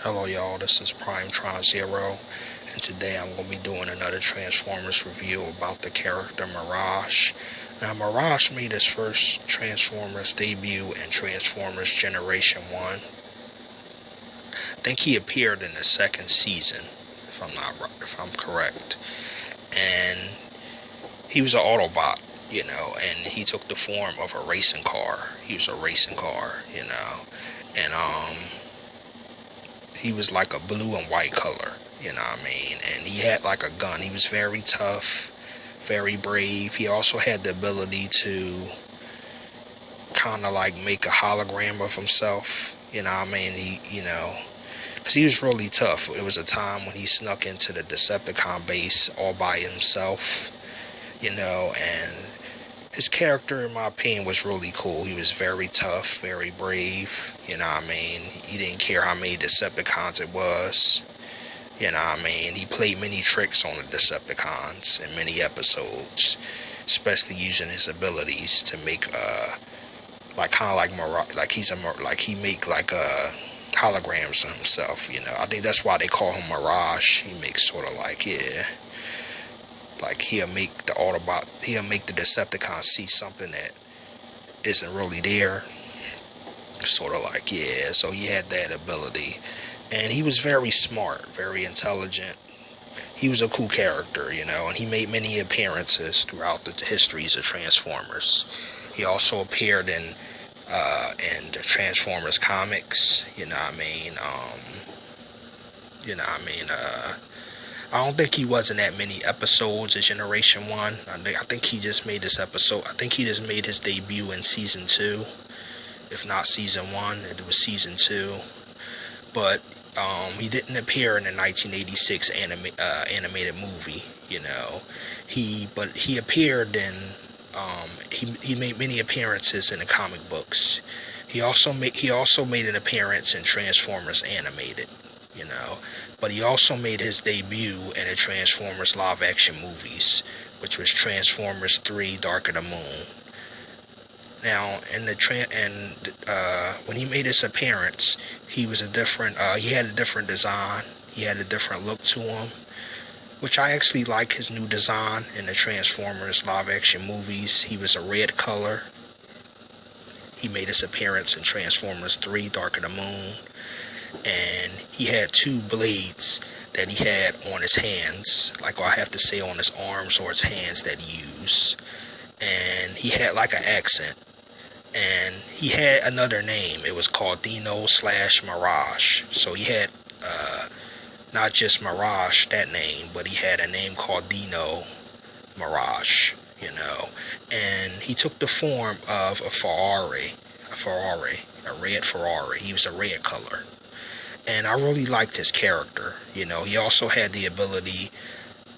Hello y'all, this is Prime Tron Zero, and today I'm going to be doing another Transformers review about the character Mirage. Now Mirage made his first Transformers debut in Transformers Generation 1. I think he appeared in the second season, if I'm correct. And he was an Autobot, and he took the form of a racing car. He was a racing car, and he was like a blue and white color, and he had like a gun. He was very tough, very brave. He also had the ability to kind of like make a hologram of himself, because he was really tough. It was a time when he snuck into the Decepticon base all by himself, and his character, in my opinion, was really cool. He was very tough, very brave, He didn't care how many Decepticons it was, He played many tricks on the Decepticons in many episodes, especially using his abilities to make, like, kind of like, he make, like, holograms of himself, I think that's why they call him Mirage. He makes sort of like, like he'll make the Decepticons see something that isn't really there. Sort of like, so he had that ability. And he was very smart, very intelligent. He was a cool character, and he made many appearances throughout the histories of Transformers. He also appeared in the Transformers comics, I don't think he was in that many episodes of Generation 1. I think he just made this episode. I think he just made his debut in Season 2. If not Season 1, it was Season 2. But he didn't appear in the 1986 animated movie, But he appeared in... he made many appearances in the comic books. He also made an appearance in Transformers Animated. But he also made his debut in the Transformers live-action movies, which was Transformers 3: Dark of the Moon. Now, when he made his appearance, he had a different design. He had a different look to him, which I actually like his new design in the Transformers live-action movies. He was a red color. He made his appearance in Transformers 3: Dark of the Moon. And he had two blades that he had on his hands, like I have to say on his arms or his hands that he used. And he had like an accent. And he had another name. It was called Dino/Mirage. So he had not just Mirage, that name, but he had a name called Dino Mirage, And he took the form of a Ferrari, a red Ferrari. He was a red color. And I really liked his character. He also had the ability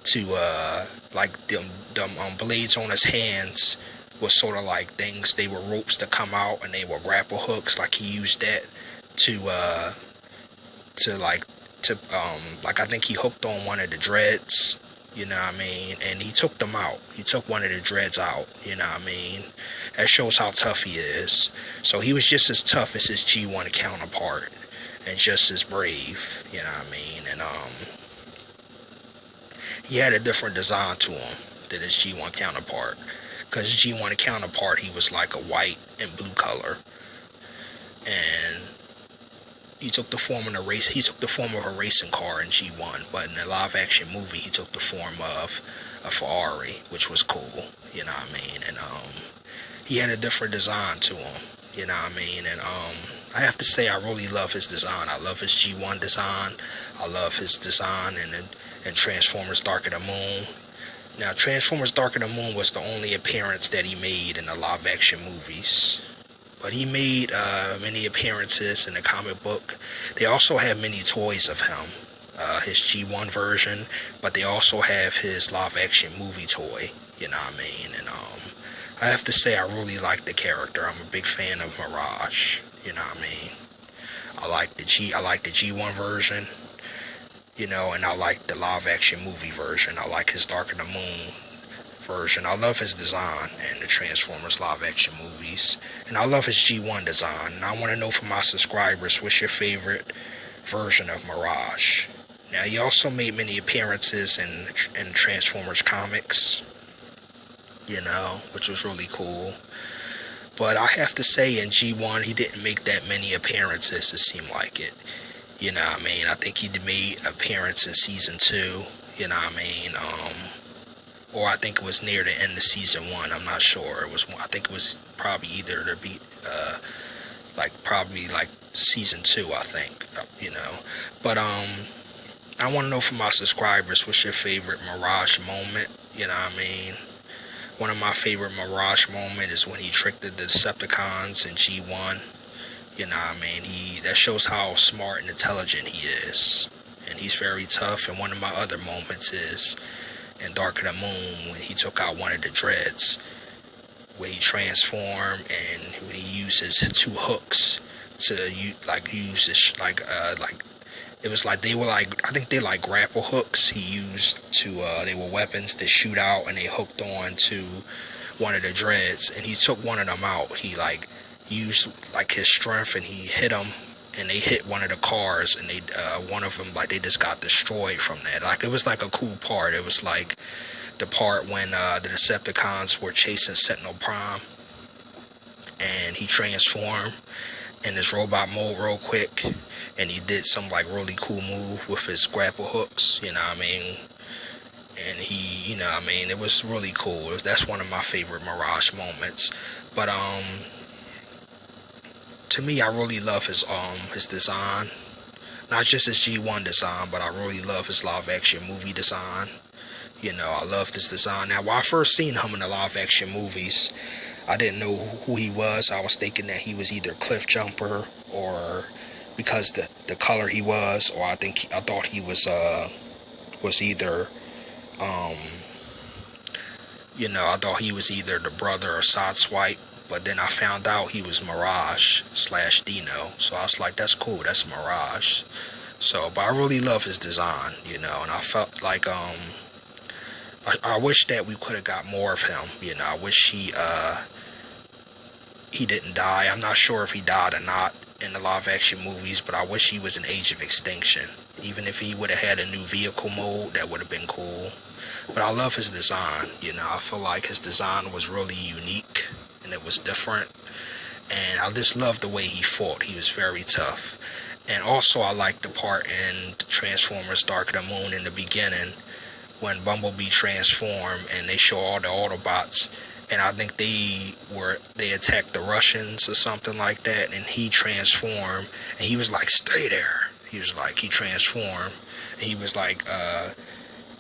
to, like, them blades on his hands was sort of like things. They were ropes to come out, and they were grapple hooks. Like, he used that I think he hooked on one of the dreads, and he took them out. He took one of the dreads out, That shows how tough he is. So he was just as tough as his G1 counterpart. And just as brave, And he had a different design to him than his G1 counterpart. Because his G1 counterpart, he was like a white and blue color. And he took the form of a racing car in G1. But in the live action movie, he took the form of a Ferrari, which was cool, And he had a different design to him. And I have to say I really love his design. I love his G1 design. I love his design in Transformers Dark of the Moon. Now, Transformers Dark of the Moon was the only appearance that he made in the live-action movies. But he made many appearances in the comic book. They also have many toys of him. His G1 version, but they also have his live-action movie toy. And I have to say I really like the character. I'm a big fan of Mirage. I like the G1 version, and I like the live action movie version. I like his Dark of the Moon version. I love his design in the Transformers live action movies. And I love his G1 design. And I want to know from my subscribers, what's your favorite version of Mirage. Now, he also made many appearances in Transformers comics, which was really cool. But I have to say, in G1, he didn't make that many appearances, it seemed like it. I think he made an appearance in Season 2, or I think it was near the end of Season 1, I'm not sure. I think it was probably either probably Season 2, I think, But, I want to know from my subscribers, what's your favorite Mirage moment, One of my favorite Mirage moments is when he tricked the Decepticons in G1. That shows how smart and intelligent he is. And he's very tough. And one of my other moments is in Dark of the Moon when he took out one of the dreads. When he transformed and when he uses 2 hooks to use this, it was they were I think they grapple hooks he used to, they were weapons to shoot out, and they hooked on to one of the dreads, and he took one of them out. He used his strength, and he hit them, and they hit one of the cars, and they, one of them, they just got destroyed from that. It was a cool part. It was the part when, the Decepticons were chasing Sentinel Prime, and he transformed in his robot mode real quick, and he did some really cool move with his grapple hooks, and he, it was really cool. That's one of my favorite Mirage moments. But to me, I really love his design, not just his G1 design, but I really love his live action movie design. I love this design. Now, when I first seen him in the live action movies, I didn't know who he was. I was thinking that he was either Cliff Jumper, or because the color he was, or I thought he was either I thought he was either the brother or Sideswipe, but then I found out he was Mirage / Dino. So I was like, that's cool, that's Mirage. So, but I really love his design, and I felt like I wish that we could have got more of him. I wish he didn't die. I'm not sure if he died or not in the live action movies, but I wish he was in Age of Extinction. Even if he would have had a new vehicle mode, that would have been cool. But I love his design. I feel like his design was really unique, and it was different. And I just loved the way he fought. He was very tough. And also, I liked the part in Transformers Dark of the Moon in the beginning, when Bumblebee transformed and they show all the Autobots, and I think they attacked the Russians or something like that, and he transformed, and he was like, stay there. He transformed, and he was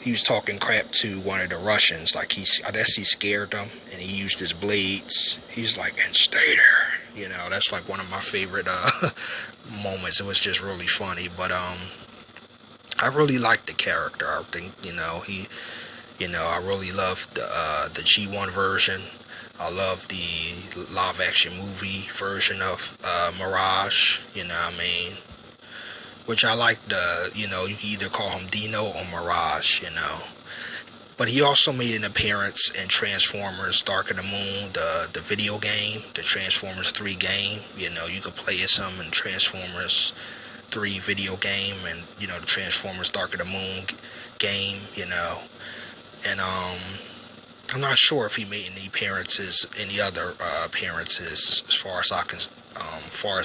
he was talking crap to one of the Russians, I guess he scared them, and he used his blades. He's like, and stay there. That's one of my favorite moments. It was just really funny, but I really liked the character. I think, I really loved the G1 version. I love the live action movie version of Mirage, which I like you can either call him Dino or Mirage, But he also made an appearance in Transformers Dark of the Moon, the video game, the Transformers 3 game. You could play as him in Transformers 3 video game, and the Transformers Dark of the Moon game, and I'm not sure if he made any other appearances as far as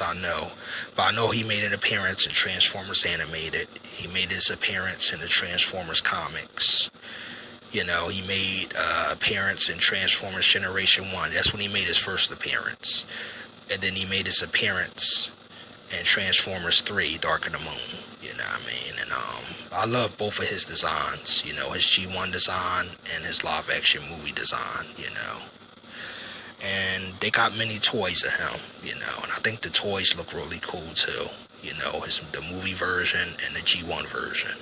I know, but I know he made an appearance in Transformers Animated. He made his appearance in the Transformers comics. He made appearance in Transformers Generation 1. That's when he made his first appearance. And then he made his appearance in Transformers 3, Dark of the Moon. And I love both of his designs, his G1 design and his live action movie design, And they got many toys of him, and I think the toys look really cool too, the movie version and the G1 version,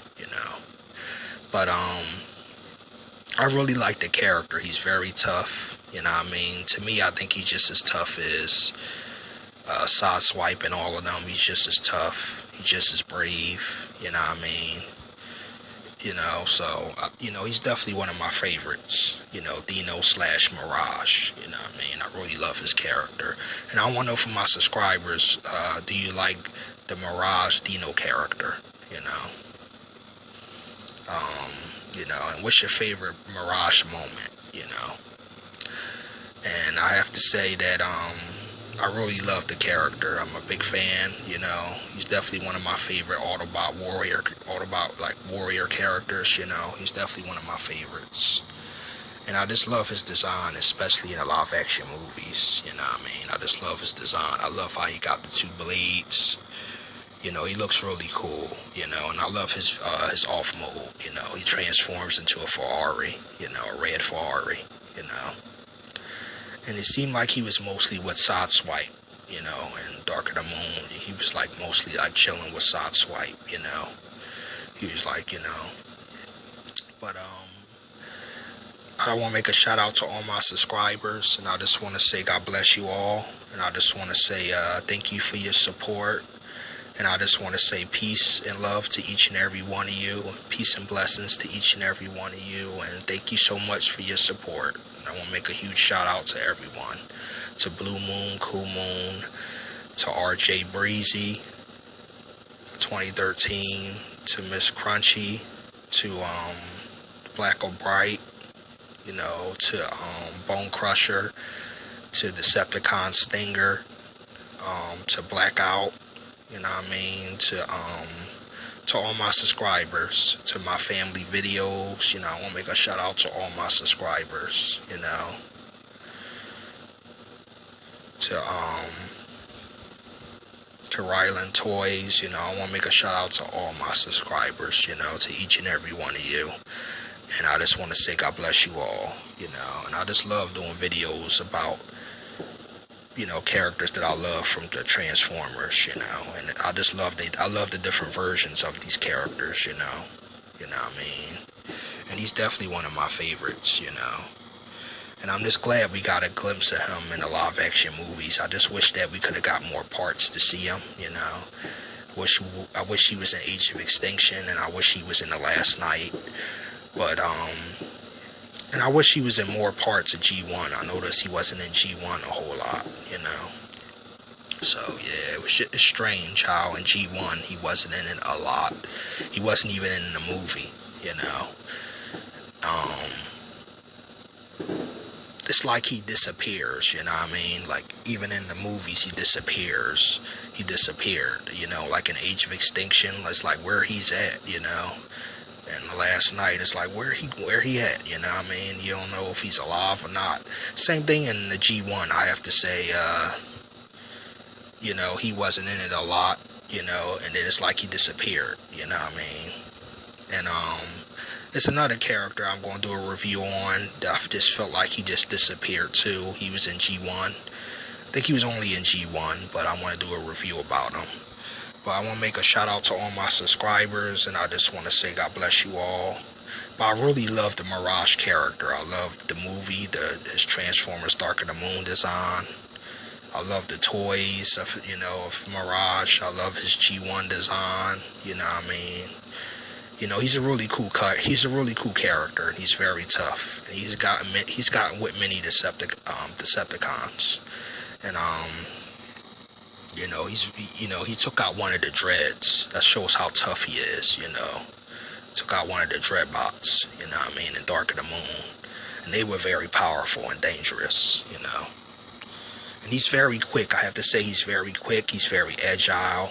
But I really like the character. He's very tough, To me, I think he's just as tough as Sideswipe and all of them. He's just as tough. He's just as brave, So, he's definitely one of my favorites, Dino / Mirage, I really love his character. And I want to know from my subscribers, do you like the Mirage Dino character, you know. And what's your favorite Mirage moment, you know? And I have to say that I really love the character. I'm a big fan, you know. He's definitely one of my favorite Autobot warrior characters, you know. He's definitely one of my favorites. And I just love his design, especially in the live action movies, you know what I mean? I just love his design. I love how he got the two blades. You know, he looks really cool, you know, and I love his off mode, you know. He transforms into a Ferrari, you know, a red Ferrari, you know. And it seemed like he was mostly with Sideswipe, you know, and Dark of the Moon. He was like mostly like chilling with Sideswipe, you know. He was like, you know. But I want to make a shout out to all my subscribers, and I just want to say God bless you all, and I just want to say thank you for your support. And I just want to say peace and love to each and every one of you. Peace and blessings to each and every one of you. And thank you so much for your support. And I want to make a huge shout out to everyone. To Blue Moon, Cool Moon, to RJ Breezy, 2013, to Miss Crunchy, to Black O'Bright, you know, to Bone Crusher, to Decepticon Stinger, to Blackout. You know what I mean? To all my subscribers, to my family videos, you know, I want to make a shout out to all my subscribers, you know. To Ryland Toys, you know, I want to make a shout out to all my subscribers, you know, to each and every one of you. And I just want to say God bless you all, you know. And I just love doing videos about, you know, characters that I love from the Transformers, you know, and I just love the different versions of these characters, you know what I mean, and he's definitely one of my favorites, you know, and I'm just glad we got a glimpse of him in the live action movies. I just wish that we could have got more parts to see him, you know. I wish he was in Age of Extinction, and I wish he was in The Last Night, but and I wish he was in more parts of G1. I noticed he wasn't in G1 a whole lot, you know. So, yeah, it's strange how in G1 he wasn't in it a lot. He wasn't even in the movie, you know. It's like he disappears, you know what I mean? Like, even in the movies, he disappears. He disappeared, you know, like in Age of Extinction. It's like where he's at, you know. And The Last Night, it's like where he at, you know what I mean? You don't know if he's alive or not. Same thing in the G1, I have to say, you know, he wasn't in it a lot, you know, and then it's like he disappeared, you know what I mean? And it's another character I'm going to do a review on that I just felt like he just disappeared too. He was in G1. I think he was only in G1, but I want to do a review about him. But I want to make a shout out to all my subscribers, and I just want to say God bless you all. But I really love the Mirage character. I love the movie, his Transformers Dark of the Moon design. I love the toys of Mirage. I love his G1 design. You know what I mean? You know, he's a really cool He's a really cool character, and he's very tough. And he's gotten with many Decepticons, and you know, he took out one of the Dreads. That shows how tough he is, you know. Took out one of the Dreadbots, you know what I mean, in Dark of the Moon. And they were very powerful and dangerous, you know. And he's very quick. I have to say he's very quick. He's very agile.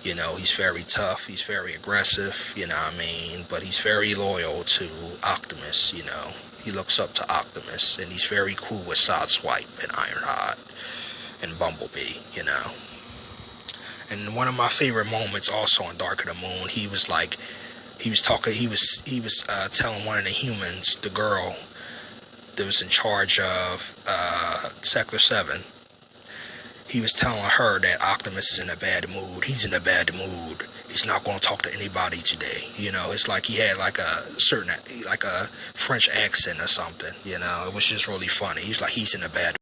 You know, he's very tough. He's very aggressive, you know what I mean. But he's very loyal to Optimus, you know. He looks up to Optimus. And he's very cool with Sideswipe and Ironhide and Bumblebee, you know. And one of my favorite moments also in Dark of the Moon, he was telling one of the humans, the girl that was in charge of Sector 7, he was telling her that Optimus is in a bad mood. He's in a bad mood. He's not going to talk to anybody today. You know, it's like he had like a French accent or something, you know. It was just really funny. He's like, he's in a bad